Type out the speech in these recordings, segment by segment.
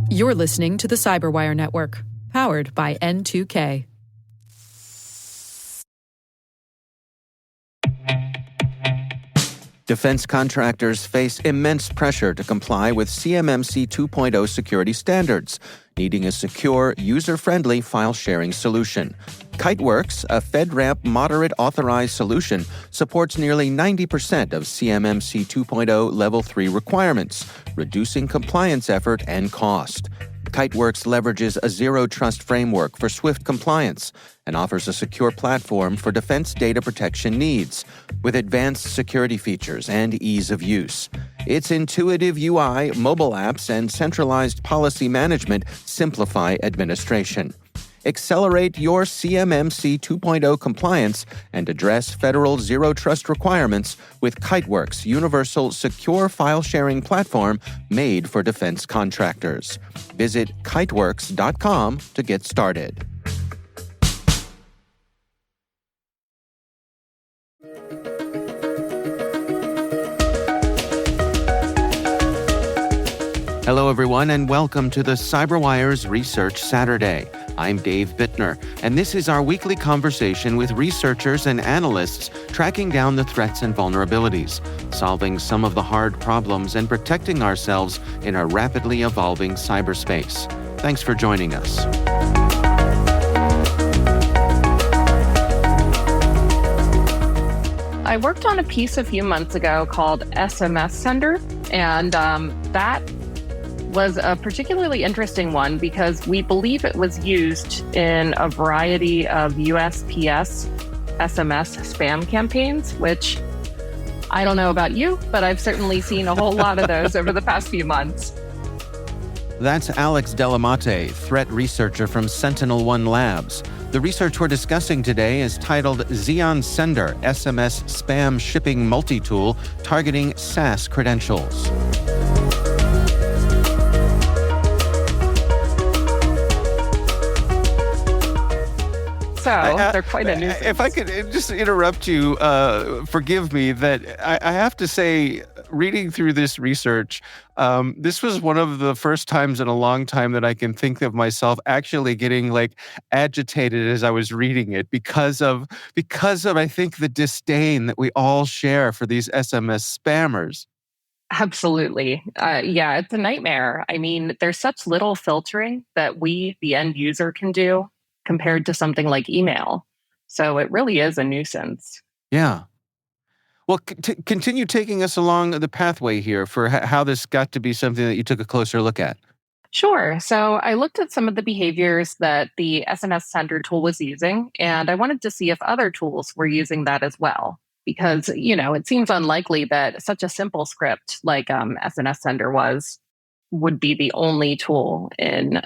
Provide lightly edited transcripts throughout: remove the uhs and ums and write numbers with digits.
You're listening to the Cyberwire Network, powered by N2K. Defense contractors face immense pressure to comply with CMMC 2.0 security standards, needing a secure, user-friendly file-sharing solution. Kiteworks, a FedRAMP moderate authorized solution, supports nearly 90% of CMMC 2.0 Level 3 requirements, reducing compliance effort and cost. Kiteworks leverages a zero-trust framework for swift compliance and offers a secure platform for defense data protection needs, with advanced security features and ease of use. Its intuitive UI, mobile apps, and centralized policy management simplify administration. Accelerate your CMMC 2.0 compliance and address federal zero-trust requirements with Kiteworks' universal secure file-sharing platform made for defense contractors. Visit kiteworks.com to get started. Hello, everyone, and welcome to the CyberWire's Research Saturday. I'm Dave Bittner, and this is our weekly conversation with researchers and analysts tracking down the threats and vulnerabilities, solving some of the hard problems, and protecting ourselves in a rapidly evolving cyberspace. Thanks for joining us. I worked on a piece a few months ago called SMS Sender, and that was a particularly interesting one because we believe it was used in a variety of USPS SMS spam campaigns, which I don't know about you, but I've certainly seen a whole lot of those over the past few months. That's Alex Delamate, threat researcher from SentinelOne Labs. The research we're discussing today is titled Xeon Sender, SMS Spam Shipping Multi-Tool Targeting SaaS Credentials. So they're quite a nuisance. If I could just interrupt you, forgive me, that I have to say, reading through this research, this was one of the first times in a long time that I can think of myself actually getting agitated as I was reading it because of I think the disdain that we all share for these SMS spammers. Absolutely. Yeah, it's a nightmare. I mean, there's such little filtering that we, the end user, can do compared to something like email. So it really is a nuisance. Yeah. Well, continue taking us along the pathway here for how this got to be something that you took a closer look at. Sure. So I looked at some of the behaviors that the SMS Sender tool was using, and I wanted to see if other tools were using that as well. Because, it seems unlikely that such a simple script like SMS Sender would be the only tool in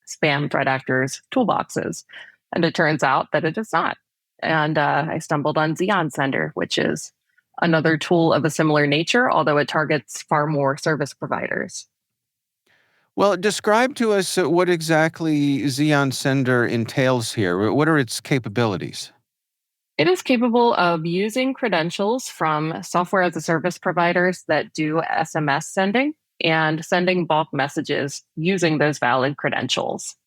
spam threat actors' toolboxes. And it turns out that it is not. And I stumbled on Xeon Sender, which is another tool of a similar nature, although it targets far more service providers. Well, describe to us what exactly Xeon Sender entails here. What are its capabilities? It is capable of using credentials from software as a service providers that do SMS sending and sending bulk messages using those valid credentials.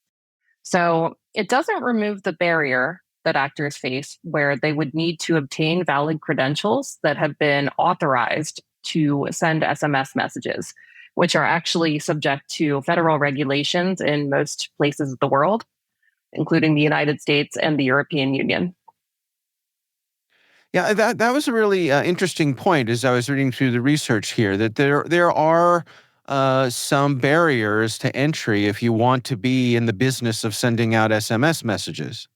So it doesn't remove the barrier that actors face where they would need to obtain valid credentials that have been authorized to send SMS messages, which are actually subject to federal regulations in most places of the world, including the United States and the European Union. Yeah, that was a really interesting point as I was reading through the research here, that there are some barriers to entry if you want to be in the business of sending out SMS messages.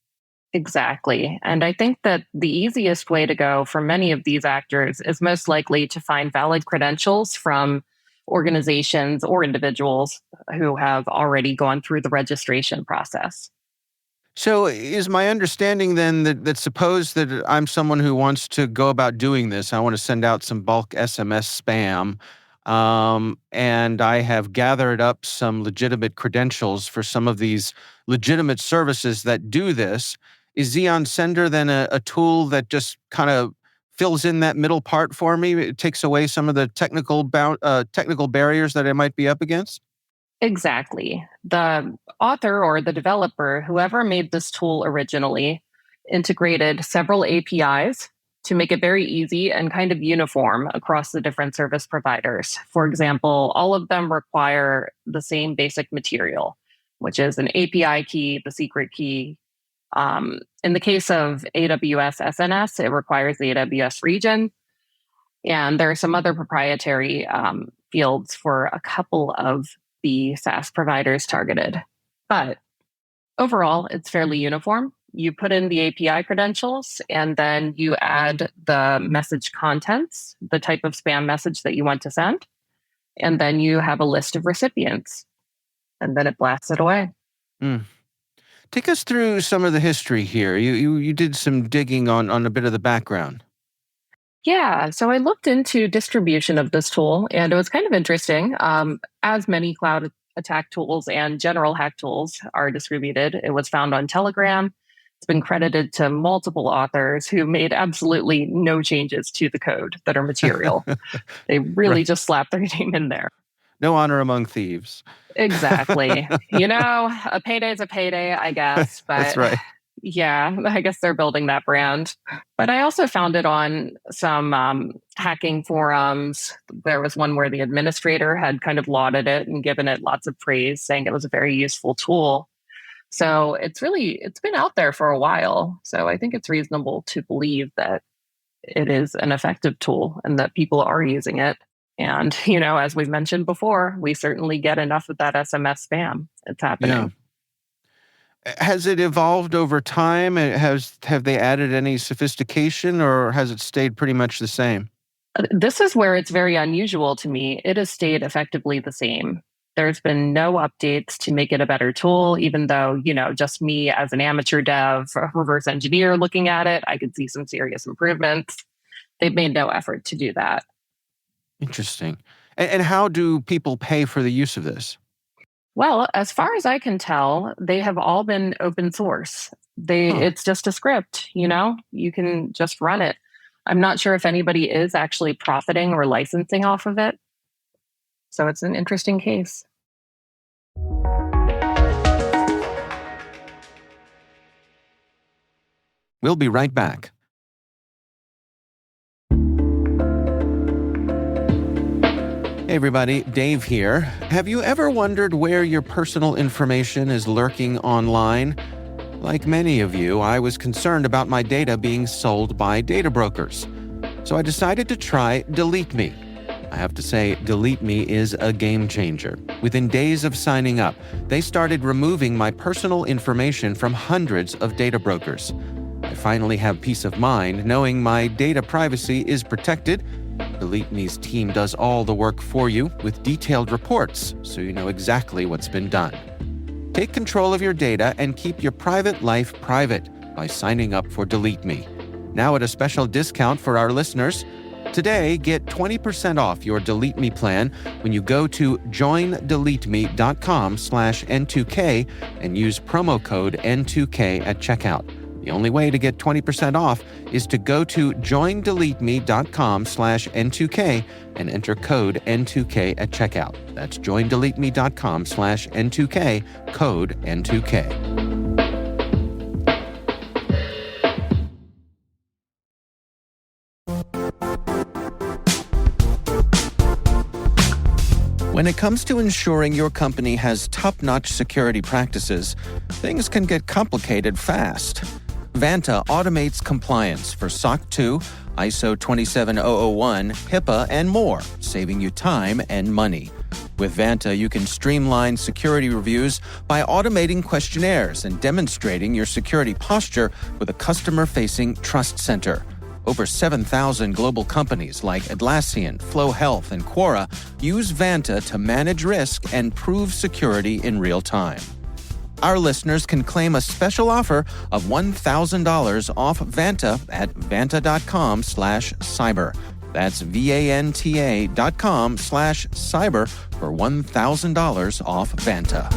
Exactly. And I think that the easiest way to go for many of these actors is most likely to find valid credentials from organizations or individuals who have already gone through the registration process. So is my understanding then that suppose that I'm someone who wants to go about doing this, I want to send out some bulk SMS spam, and I have gathered up some legitimate credentials for some of these legitimate services that do this. Is Xeon Sender then a tool that just kind of fills in that middle part for me. It takes away some of the technical barriers that I might be up against. Exactly. The author or the developer, whoever made this tool originally, integrated several APIs to make it very easy and kind of uniform across the different service providers. For example, all of them require the same basic material, which is an API key, the secret key. In the case of AWS SNS, it requires the AWS region. And there are some other proprietary fields for a couple of the SaaS providers targeted. But overall, it's fairly uniform. You put in the API credentials, and then you add the message contents, the type of spam message that you want to send. And then you have a list of recipients, and then it blasts it away. Take us through some of the history here. You did some digging on a bit of the background. Yeah, so I looked into distribution of this tool, and it was kind of interesting. As many cloud attack tools and general hack tools are distributed, it was found on Telegram. It's been credited to multiple authors who made absolutely no changes to the code that are material. They really just slapped their name in there. No honor among thieves. Exactly. A payday's a payday, I guess. But That's right. Yeah, I guess they're building that brand. But I also found it on some hacking forums. There was one where the administrator had kind of lauded it and given it lots of praise, saying it was a very useful tool. So it's been out there for a while. So I think it's reasonable to believe that it is an effective tool and that people are using it. And, as we've mentioned before, we certainly get enough of that SMS spam. It's happening. Yeah. Has it evolved over time? Have they added any sophistication, or has it stayed pretty much the same? This is where it's very unusual to me. It has stayed effectively the same. There's been no updates to make it a better tool, even though, just me as an amateur dev, reverse engineer looking at it, I could see some serious improvements. They've made no effort to do that. Interesting. And how do people pay for the use of this? Well, as far as I can tell, they have all been open source. It's just a script, you can just run it. I'm not sure if anybody is actually profiting or licensing off of it. So it's an interesting case. We'll be right back. Hey everybody, Dave here. Have you ever wondered where your personal information is lurking online? Like many of you, I was concerned about my data being sold by data brokers. So I decided to try Delete Me. I have to say, Delete Me is a game changer. Within days of signing up, they started removing my personal information from hundreds of data brokers. I finally have peace of mind knowing my data privacy is protected. Delete Me's team does all the work for you with detailed reports, so you know exactly what's been done. Take control of your data and keep your private life private by signing up for Delete Me. Now at a special discount for our listeners. Today, get 20% off your Delete Me plan when you go to joindeleteme.com/N2K and use promo code N2K at checkout. The only way to get 20% off is to go to joindeleteme.com/N2K and enter code N2K at checkout. That's joindeleteme.com/N2K, code N2K. When it comes to ensuring your company has top-notch security practices, things can get complicated fast. Vanta automates compliance for SOC 2, ISO 27001, HIPAA, and more, saving you time and money. With Vanta, you can streamline security reviews by automating questionnaires and demonstrating your security posture with a customer-facing Trust Center. Over 7,000 global companies like Atlassian, Flow Health, and Quora use Vanta to manage risk and prove security in real time. Our listeners can claim a special offer of $1,000 off Vanta at vanta.com/cyber. That's VANTA.com/cyber for $1,000 off Vanta.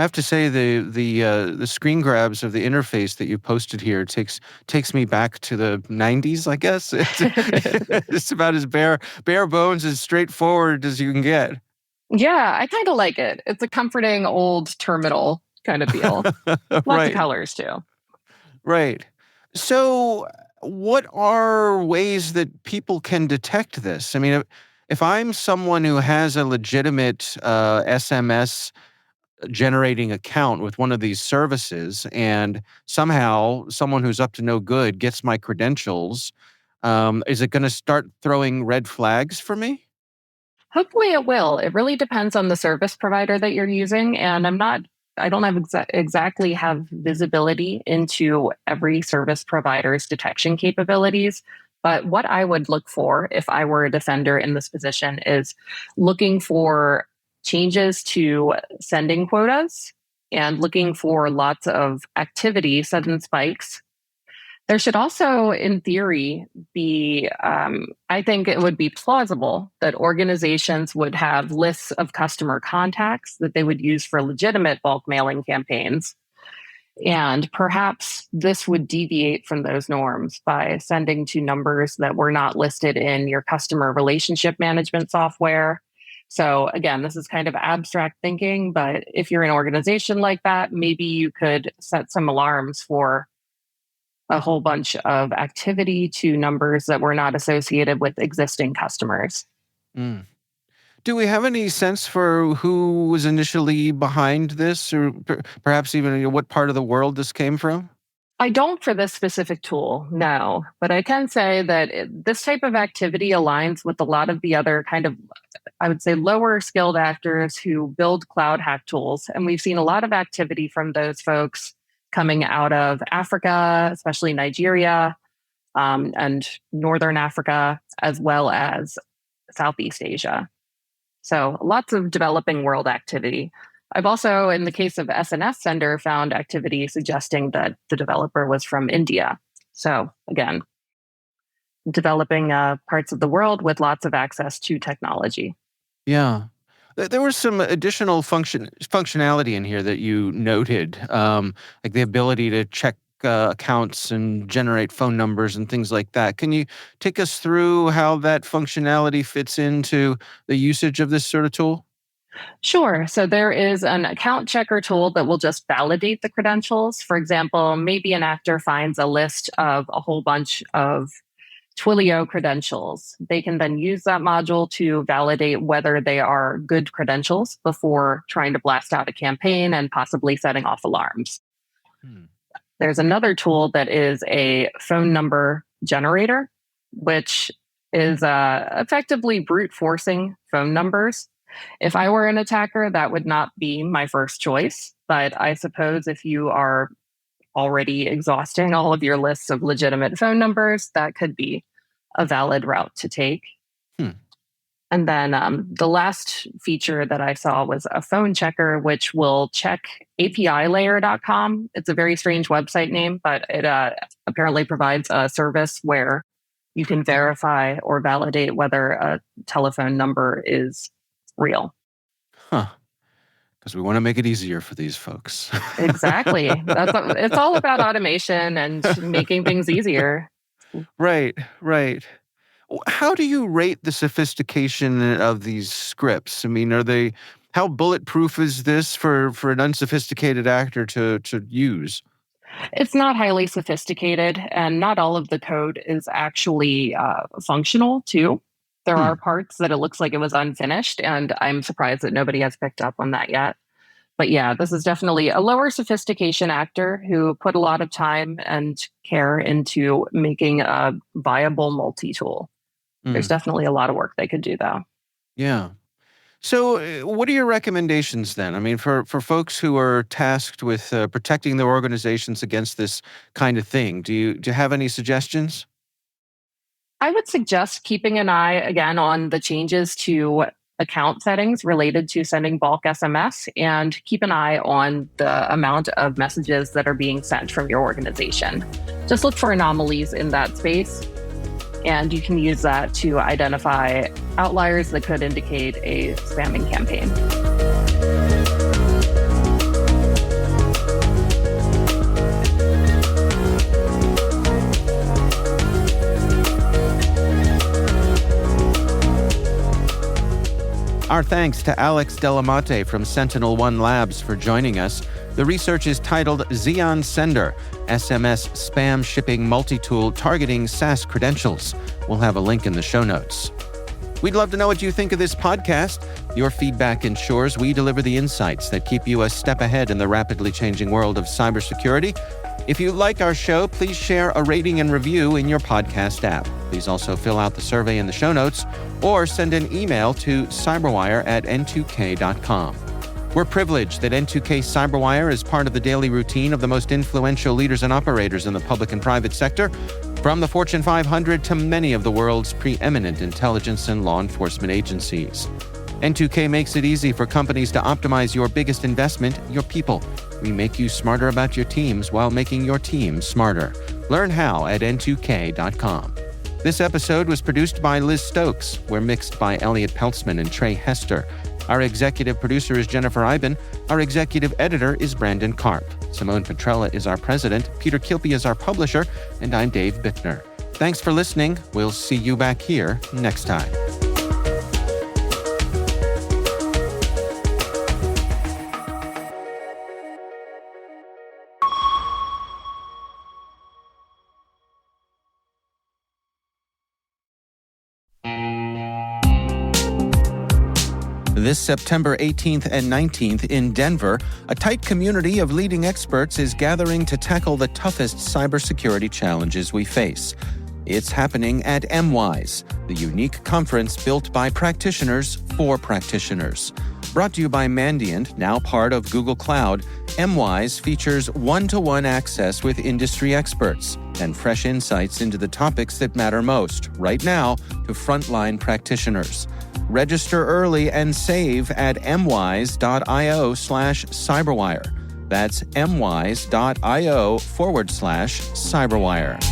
I have to say the screen grabs of the interface that you posted here takes me back to the 90s, I guess. It's about as bare bones, as straightforward as you can get. Yeah, I kind of like it. It's a comforting old terminal kind of feel. Lots of Right, colors too. right. So, what are ways that people can detect this? I mean, if I'm someone who has a legitimate SMS generating account with one of these services, and somehow someone who's up to no good gets my credentials, is it going to start throwing red flags for me? Hopefully it will. It really depends on the service provider that you're using. And I don't have exactly have visibility into every service provider's detection capabilities. But what I would look for if I were a defender in this position is looking for changes to sending quotas and looking for lots of activity, sudden spikes. There should also, in theory, be, I think it would be plausible that organizations would have lists of customer contacts that they would use for legitimate bulk mailing campaigns. And perhaps this would deviate from those norms by sending to numbers that were not listed in your customer relationship management software. So, again, this is kind of abstract thinking, but if you're an organization like that, maybe you could set some alarms for a whole bunch of activity to numbers that were not associated with existing customers. Mm. Do we have any sense for who was initially behind this, or perhaps even what part of the world this came from? I don't for this specific tool, no, but I can say that this type of activity aligns with a lot of the other kind of, I would say, lower skilled actors who build cloud hack tools. And we've seen a lot of activity from those folks coming out of Africa, especially Nigeria, and Northern Africa, as well as Southeast Asia. So lots of developing world activity. I've also, in the case of SNS Sender, found activity suggesting that the developer was from India. So again, developing parts of the world with lots of access to technology. Yeah. There was some additional functionality in here that you noted, like the ability to check accounts and generate phone numbers and things like that. Can you take us through how that functionality fits into the usage of this sort of tool? Sure. So there is an account checker tool that will just validate the credentials. For example, maybe an actor finds a list of a whole bunch of Twilio credentials. They can then use that module to validate whether they are good credentials before trying to blast out a campaign and possibly setting off alarms. Hmm. There's another tool that is a phone number generator, which is effectively brute forcing phone numbers. If I were an attacker, that would not be my first choice. But I suppose if you are already exhausting all of your lists of legitimate phone numbers, that could be a valid route to take. Hmm. And then the last feature that I saw was a phone checker, which will check APIlayer.com. It's a very strange website name, but it apparently provides a service where you can verify or validate whether a telephone number is real. Huh. Because we want to make it easier for these folks. Exactly. It's all about automation and making things easier. Right, right. How do you rate the sophistication of these scripts? I mean, how bulletproof is this for an unsophisticated actor to use? It's not highly sophisticated, and not all of the code is actually functional, too. There Hmm. are parts that it looks like it was unfinished, and I'm surprised that nobody has picked up on that yet. But yeah, this is definitely a lower sophistication actor who put a lot of time and care into making a viable multi-tool. There's Mm. definitely a lot of work they could do, though. Yeah. So, what are your recommendations then? I mean, for folks who are tasked with protecting their organizations against this kind of thing, do you have any suggestions? I would suggest keeping an eye again on the changes to account settings related to sending bulk SMS and keep an eye on the amount of messages that are being sent from your organization. Just look for anomalies in that space, and you can use that to identify outliers that could indicate a spamming campaign. Our thanks to Alex Delamonte from Sentinel One Labs for joining us. The research is titled Xeon Sender, SMS spam shipping multi-tool targeting SaaS credentials. We'll have a link in the show notes. We'd love to know what you think of this podcast. Your feedback ensures we deliver the insights that keep you a step ahead in the rapidly changing world of cybersecurity. If you like our show, please share a rating and review in your podcast app. Please also fill out the survey in the show notes or send an email to cyberwire@n2k.com. We're privileged that N2K Cyberwire is part of the daily routine of the most influential leaders and operators in the public and private sector, from the Fortune 500 to many of the world's preeminent intelligence and law enforcement agencies. N2K makes it easy for companies to optimize your biggest investment, your people. We make you smarter about your teams while making your team smarter. Learn how at n2k.com. This episode was produced by Liz Stokes. We're mixed by Elliot Peltzman and Trey Hester. Our executive producer is Jennifer Iben. Our executive editor is Brandon Karp. Simone Petrella is our president. Peter Kilpie is our publisher. And I'm Dave Bittner. Thanks for listening. We'll see you back here next time. This September 18th and 19th in Denver, a tight community of leading experts is gathering to tackle the toughest cybersecurity challenges we face. It's happening at MWise, the unique conference built by practitioners for practitioners. Brought to you by Mandiant, now part of Google Cloud, MWise features one-to-one access with industry experts and fresh insights into the topics that matter most, right now, to frontline practitioners. Register early and save at mwise.io/cyberwire. That's mwise.io/cyberwire.